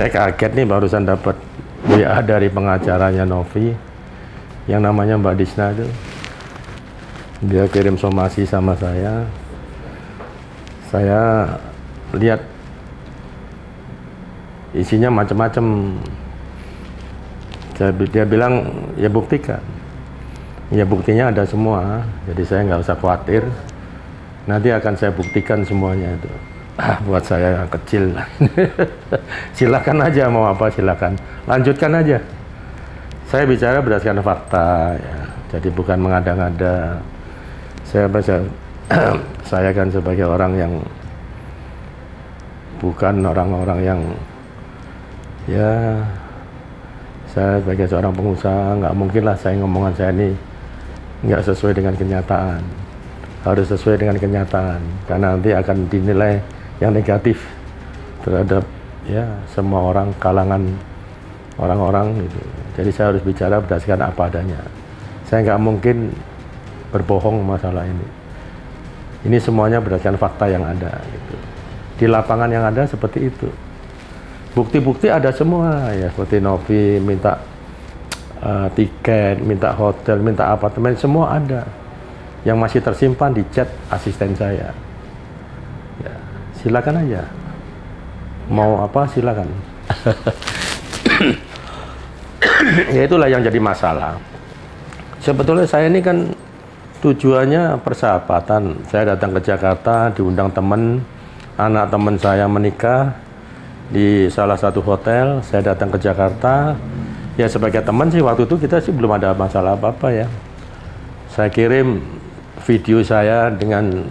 Saya kaget nih barusan dapat WA dari pengacaranya Novi yang namanya Mbak Disna itu. Dia kirim somasi sama saya. Saya lihat isinya macam-macam. Dia bilang ya buktikan. Ya buktinya ada semua. Jadi saya nggak usah khawatir. Nanti akan saya buktikan semuanya itu. Buat saya yang kecil. Silakan aja mau apa silakan. Lanjutkan aja. Saya bicara berdasarkan fakta ya. Jadi bukan mengada-ngada. Saya kan sebagai orang yang bukan orang-orang yang ya, saya sebagai seorang pengusaha nggak mungkin lah saya ngomongan saya ini nggak sesuai dengan kenyataan. Harus sesuai dengan kenyataan karena nanti akan dinilai yang negatif terhadap ya semua orang, kalangan orang-orang gitu. Jadi saya harus bicara berdasarkan apa adanya. Saya nggak mungkin berbohong masalah ini. Ini semuanya berdasarkan fakta yang ada gitu. Di lapangan yang ada seperti itu. Bukti-bukti ada semua ya, seperti Novi minta tiket, minta hotel, minta apartemen, semua ada. Yang masih tersimpan di chat asisten saya. Ya, silakan aja. Mau apa silakan. Ya itulah yang jadi masalah. Sebetulnya saya ini kan tujuannya persahabatan. Saya datang ke Jakarta, diundang teman, anak teman saya menikah di salah satu hotel. Saya datang ke Jakarta. Ya sebagai teman sih waktu itu kita sih belum ada masalah apa-apa ya. Saya kirim video saya dengan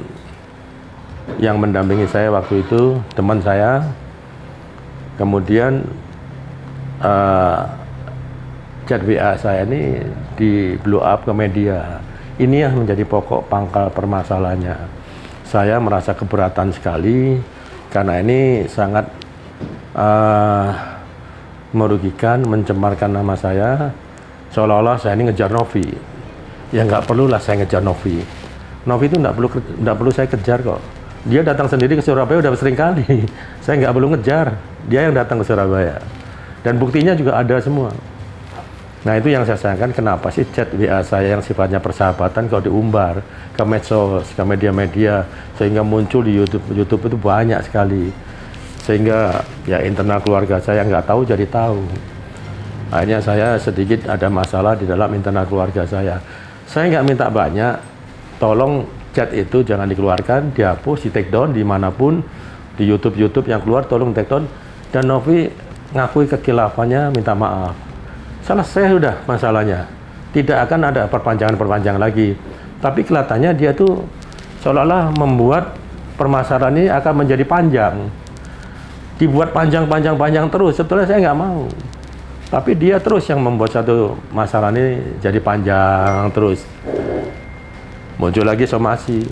yang mendampingi saya waktu itu, teman saya. Kemudian chat WA saya ini di blow up ke media. Ini yang menjadi pokok pangkal permasalahannya. Saya merasa keberatan sekali karena ini sangat merugikan, mencemarkan nama saya. Seolah-olah saya ini ngejar Novi. Ya nggak perlulah saya ngejar Novi. Novi itu nggak perlu saya kejar kok. Dia datang sendiri ke Surabaya udah sering kali. Saya nggak perlu ngejar. Dia yang datang ke Surabaya. Dan buktinya juga ada semua. Nah itu yang saya sayangkan, kenapa sih chat WA saya yang sifatnya persahabatan kalau diumbar ke medsos, ke media-media, sehingga muncul di YouTube itu banyak sekali. Sehingga ya internal keluarga saya nggak tahu jadi tahu. Akhirnya saya sedikit ada masalah di dalam internal keluarga saya. Saya nggak minta banyak, tolong chat itu jangan dikeluarkan, dihapus, di take down dimanapun, di YouTube yang keluar tolong take down. Dan Novi ngakui kekilafannya, minta maaf. Selesai sudah masalahnya. Tidak akan ada perpanjangan lagi. Tapi kelihatannya dia tuh seolah-olah membuat permasalahan ini akan menjadi panjang. Dibuat panjang terus. Sebetulnya saya nggak mau. Tapi dia terus yang membuat satu masalah ini jadi panjang terus. Muncul lagi somasi.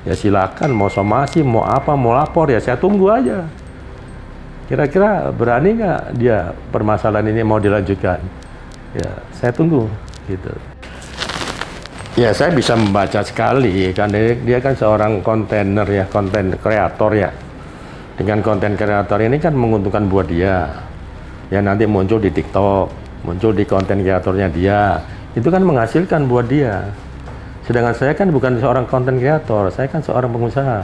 Ya silakan mau somasi, mau apa, mau lapor ya saya tunggu aja. Kira-kira berani nggak dia permasalahan ini mau dilanjutkan? Ya, saya tunggu, gitu. Ya, saya bisa membaca sekali, kan dia kan seorang kontainer ya, konten kreator ya. Dengan konten kreator ini kan menguntungkan buat dia. Ya nanti muncul di TikTok, muncul di konten kreatornya dia. Itu kan menghasilkan buat dia. Sedangkan saya kan bukan seorang konten kreator, saya kan seorang pengusaha.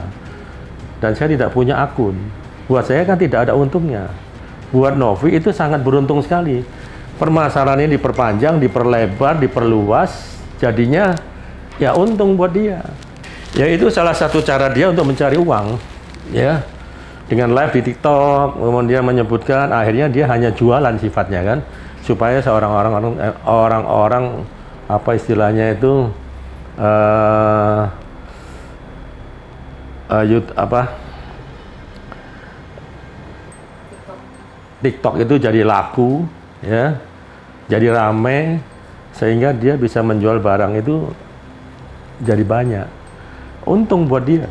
Dan saya tidak punya akun. Buat saya kan tidak ada untungnya. Buat Novi itu sangat beruntung sekali. Permasalahan ini diperpanjang, diperlebar, diperluas, jadinya ya untung buat dia. Ya itu salah satu cara dia untuk mencari uang, ya. Dengan live di TikTok, kemudian menyebutkan akhirnya dia hanya jualan sifatnya kan, supaya orang-orang apa istilahnya itu TikTok itu jadi laku, ya, jadi rame, sehingga dia bisa menjual barang itu jadi banyak. Untung buat dia,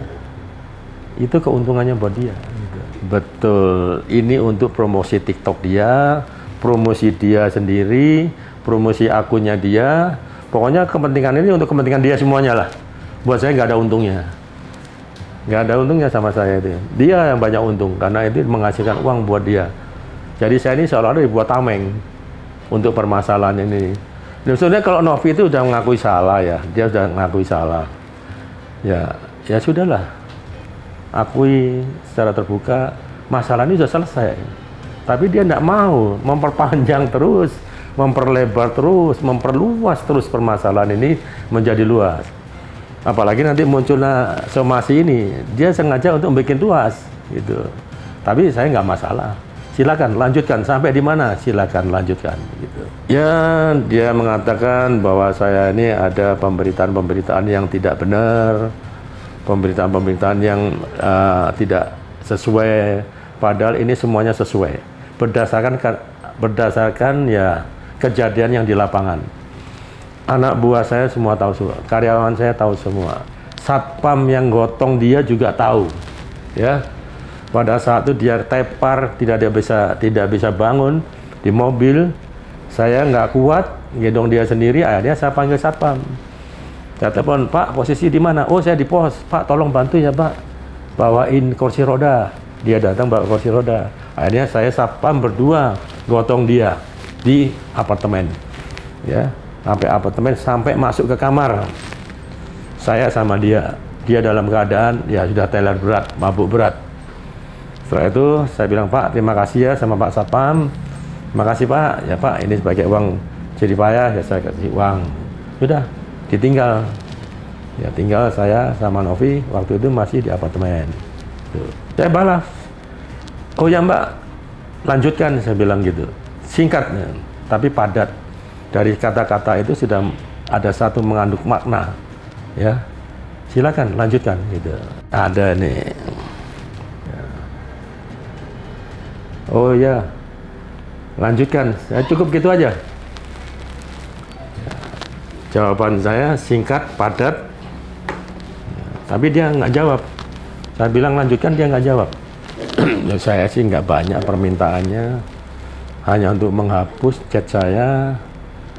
itu keuntungannya buat dia. Gitu. Betul, ini untuk promosi TikTok dia, promosi dia sendiri, promosi akunnya dia. Pokoknya kepentingan ini untuk kepentingan dia semuanya lah. Buat saya nggak ada untungnya. Nggak ada untungnya sama saya itu. Dia yang banyak untung, karena itu menghasilkan uang buat dia. Jadi saya ini seolah-olah dibuat tameng untuk permasalahan ini. Dan sebenarnya kalau Novi itu udah mengakui salah ya, dia sudah mengakui salah. Ya sudahlah, akui secara terbuka, masalah ini sudah selesai. Tapi dia tidak mau memperpanjang terus, memperlebar terus, memperluas terus permasalahan ini menjadi luas. Apalagi nanti munculnya somasi ini, dia sengaja untuk bikin luas, gitu. Tapi saya nggak masalah. Silakan lanjutkan sampai di mana, silakan lanjutkan gitu. Ya, dia mengatakan bahwa saya ini ada pemberitaan-pemberitaan yang tidak benar, pemberitaan-pemberitaan yang tidak sesuai, padahal ini semuanya sesuai berdasarkan ya kejadian yang di lapangan. Anak buah saya semua tahu semua, karyawan saya tahu semua, satpam yang gotong dia juga tahu, ya. Pada saat itu dia tepar, tidak bisa bangun di mobil. Saya nggak kuat, gendong dia sendiri. Akhirnya saya panggil satpam. Saya telepon, Pak, posisi di mana? Oh, saya di pos. Pak, tolong bantu ya, Pak. Bawain kursi roda. Dia datang bawa kursi roda. Akhirnya saya satpam berdua gotong dia di apartemen. Ya, sampai apartemen, sampai masuk ke kamar. Saya sama dia. Dia dalam keadaan ya sudah teler berat, mabuk berat. Setelah itu saya bilang, Pak, terima kasih ya sama Pak Satpam. Terima kasih Pak, ya Pak, ini sebagai uang jerih payah, ya saya kasih uang. Sudah, ditinggal. Ya tinggal saya sama Novi, waktu itu masih di apartemen. Tuh. Saya balas. Oh ya Mbak, lanjutkan, saya bilang gitu. Singkat, tapi padat. Dari kata-kata itu sudah ada satu mengandung makna. Ya, silakan lanjutkan gitu. Ada nih. Oh ya, lanjutkan. Saya cukup gitu aja. Jawaban saya singkat, padat, tapi dia nggak jawab. Saya bilang lanjutkan, dia nggak jawab. Ya, saya sih nggak banyak permintaannya, hanya untuk menghapus chat saya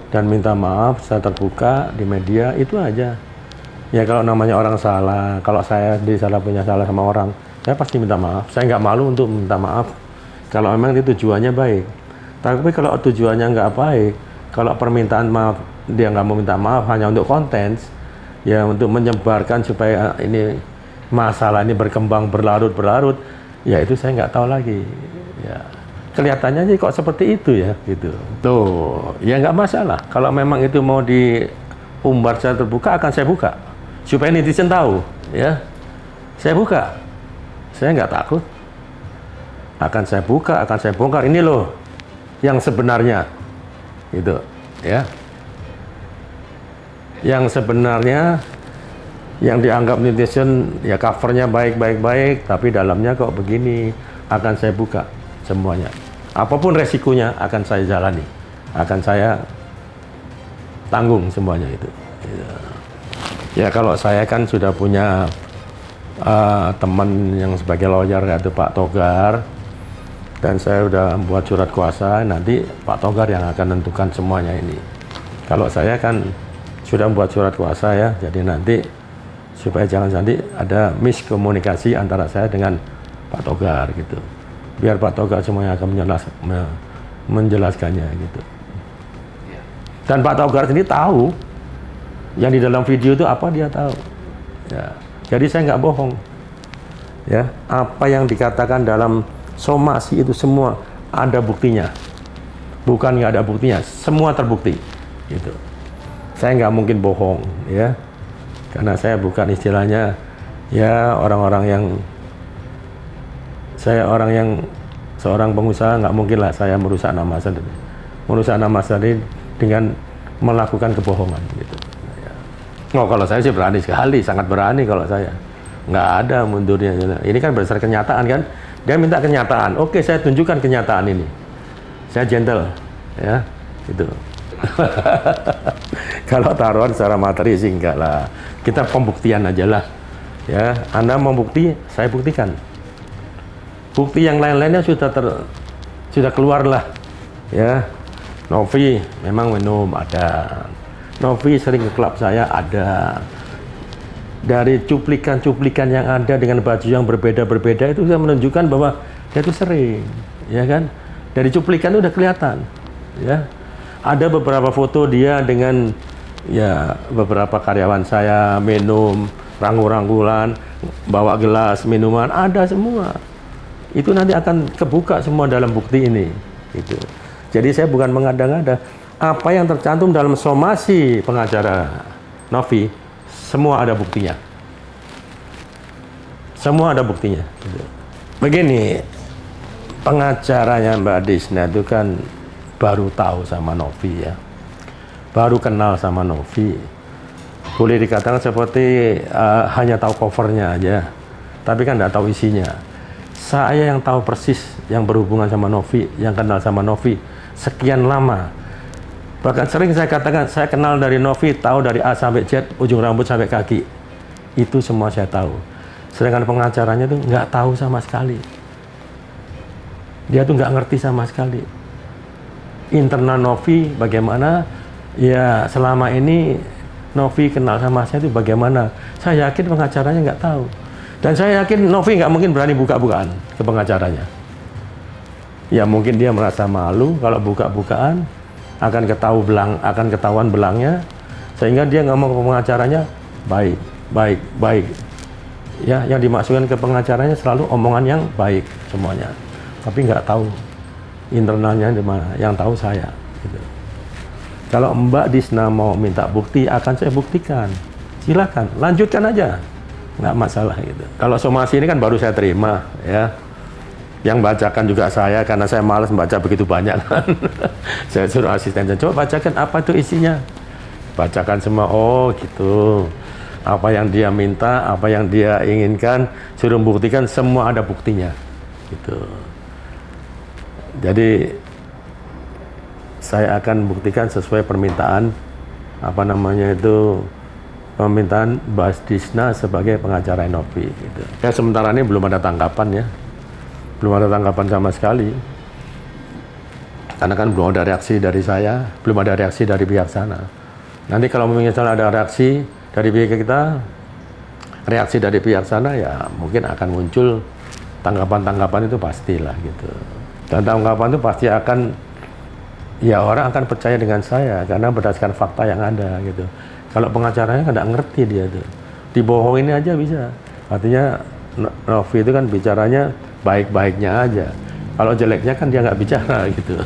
dan minta maaf secara terbuka di media, itu aja. Ya kalau namanya orang salah, kalau saya punya salah sama orang, saya pasti minta maaf. Saya nggak malu untuk minta maaf. Kalau memang itu tujuannya baik. Tapi kalau tujuannya nggak baik, kalau permintaan maaf, dia nggak mau minta maaf hanya untuk konten, ya untuk menyebarkan supaya ini masalah ini berkembang berlarut-berlarut, ya itu saya nggak tahu lagi. Ya, kelihatannya sih kok seperti itu ya, gitu. Tuh, ya nggak masalah. Kalau memang itu mau diumbar secara terbuka, akan saya buka. Supaya netizen tahu, ya. Saya buka. Saya nggak takut. Akan saya buka, akan saya bongkar. Ini loh yang sebenarnya, gitu, ya. Yang sebenarnya, yang dianggap netizen, ya covernya baik, tapi dalamnya kok begini. Akan saya buka semuanya. Apapun resikonya akan saya jalani, akan saya tanggung semuanya itu. Ya kalau saya kan sudah punya teman yang sebagai lawyer, yaitu Pak Togar. Dan saya sudah buat surat kuasa, nanti Pak Togar yang akan menentukan semuanya ini. Kalau saya kan sudah membuat surat kuasa ya, jadi nanti supaya jangan nanti ada miskomunikasi antara saya dengan Pak Togar gitu. Biar Pak Togar semuanya akan menjelaskannya gitu. Dan Pak Togar sendiri tahu yang di dalam video itu apa, dia tahu. Ya. Jadi saya nggak bohong. Ya, apa yang dikatakan dalam somasi itu semua ada buktinya, bukan nggak ada buktinya, semua terbukti gitu. Saya nggak mungkin bohong ya, karena saya bukan istilahnya ya orang-orang yang, saya seorang pengusaha, nggak mungkin lah saya merusak nama sendiri dengan melakukan kebohongan gitu. Oh kalau saya sih berani sekali, sangat berani kalau saya, nggak ada mundurnya. Ini kan berdasarkan kenyataan kan. Dia minta kenyataan, oke saya tunjukkan kenyataan ini. Saya gentle, ya, gitu. Kalau taruhan secara materi sih enggak lah. Kita pembuktian aja lah, ya. Anda mau bukti, saya buktikan. Bukti yang lain-lainnya sudah keluar lah, ya. Novi memang minum ada. Novi sering ke klub saya ada. Dari cuplikan-cuplikan yang ada dengan baju yang berbeda-berbeda itu bisa menunjukkan bahwa dia itu sering, ya kan? Dari cuplikan itu udah kelihatan, ya. Ada beberapa foto dia dengan ya beberapa karyawan saya minum, rangkul-rangkulan, bawa gelas minuman, ada semua. Itu nanti akan kebuka semua dalam bukti ini. Gitu. Jadi saya bukan mengada-ngada. Apa yang tercantum dalam somasi pengacara Novi, semua ada buktinya. Semua ada buktinya. Gitu. Begini, pengacaranya Mbak Disna itu kan baru tahu sama Novi ya. Baru kenal sama Novi. Boleh dikatakan seperti hanya tahu covernya aja. Tapi kan tidak tahu isinya. Saya yang tahu persis yang berhubungan sama Novi, yang kenal sama Novi sekian lama. Bahkan sering saya katakan, saya kenal dari Novi, tahu dari A sampai Z, ujung rambut sampai kaki. Itu semua saya tahu. Sedangkan pengacaranya itu nggak tahu sama sekali. Dia tuh nggak ngerti sama sekali. Internal Novi bagaimana? Ya selama ini Novi kenal sama saya itu bagaimana? Saya yakin pengacaranya nggak tahu. Dan saya yakin Novi nggak mungkin berani buka-bukaan ke pengacaranya. Ya mungkin dia merasa malu kalau buka-bukaan akan ketahuan belangnya, sehingga dia ngomong ke pengacaranya baik, baik, baik. Ya, yang dimaksudkan ke pengacaranya selalu omongan yang baik semuanya, tapi nggak tahu internalnya di mana. Yang tahu saya. Gitu. Kalau Mbak Disna mau minta bukti, akan saya buktikan. Silakan, lanjutkan aja, nggak masalah gitu. Kalau somasi ini kan baru saya terima, ya. Yang bacakan juga saya, karena saya malas membaca begitu banyak kan. Saya suruh asistennya, coba bacakan apa itu isinya. Bacakan semua, oh gitu. Apa yang dia minta, apa yang dia inginkan, suruh buktikan, semua ada buktinya. Gitu. Jadi saya akan buktikan sesuai permintaan permintaan Mbak Disna sebagai pengacara Novi. Gitu. Ya sementara ini belum ada tanggapan ya. Belum ada tanggapan sama sekali. Karena kan belum ada reaksi dari saya, belum ada reaksi dari pihak sana. Nanti kalau misalnya ada reaksi dari pihak kita, reaksi dari pihak sana, ya mungkin akan muncul tanggapan-tanggapan itu pastilah gitu. Dan tanggapan itu pasti akan, ya orang akan percaya dengan saya karena berdasarkan fakta yang ada gitu. Kalau pengacaranya nggak ngerti dia tuh, dibohongin aja bisa. Artinya Novi itu kan bicaranya baik-baiknya aja. Kalau jeleknya kan dia nggak bicara gitu.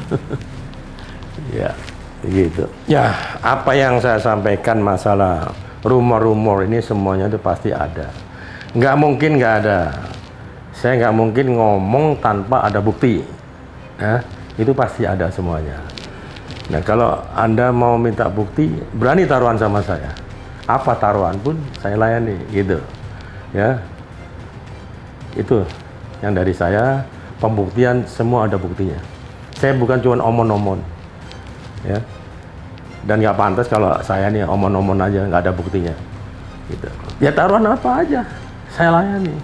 Ya, gitu. Ya, apa yang saya sampaikan masalah rumor-rumor ini semuanya itu pasti ada. Nggak mungkin nggak ada. Saya nggak mungkin ngomong tanpa ada bukti. Nah, itu pasti ada semuanya. Nah, kalau Anda mau minta bukti, berani taruhan sama saya. Apa taruhan pun saya layani, gitu. Ya, itu yang dari saya. Pembuktian semua ada buktinya. Saya bukan cuma omon-omon, ya. Dan nggak pantas kalau saya nih omon-omon aja, nggak ada buktinya. Gitu. Ya taruhan apa aja, saya layani.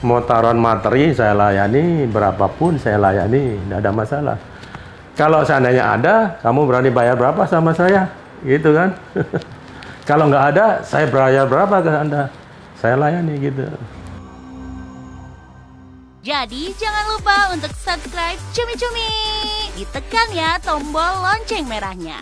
Mau taruhan materi saya layani, berapapun saya layani, nggak ada masalah. Kalau seandainya ada, kamu berani bayar berapa sama saya, gitu kan? Kalau nggak ada, saya bayar berapa ke Anda? Saya layani gitu. Jadi jangan lupa untuk subscribe Cumi Cumi. Ditekan ya tombol lonceng merahnya.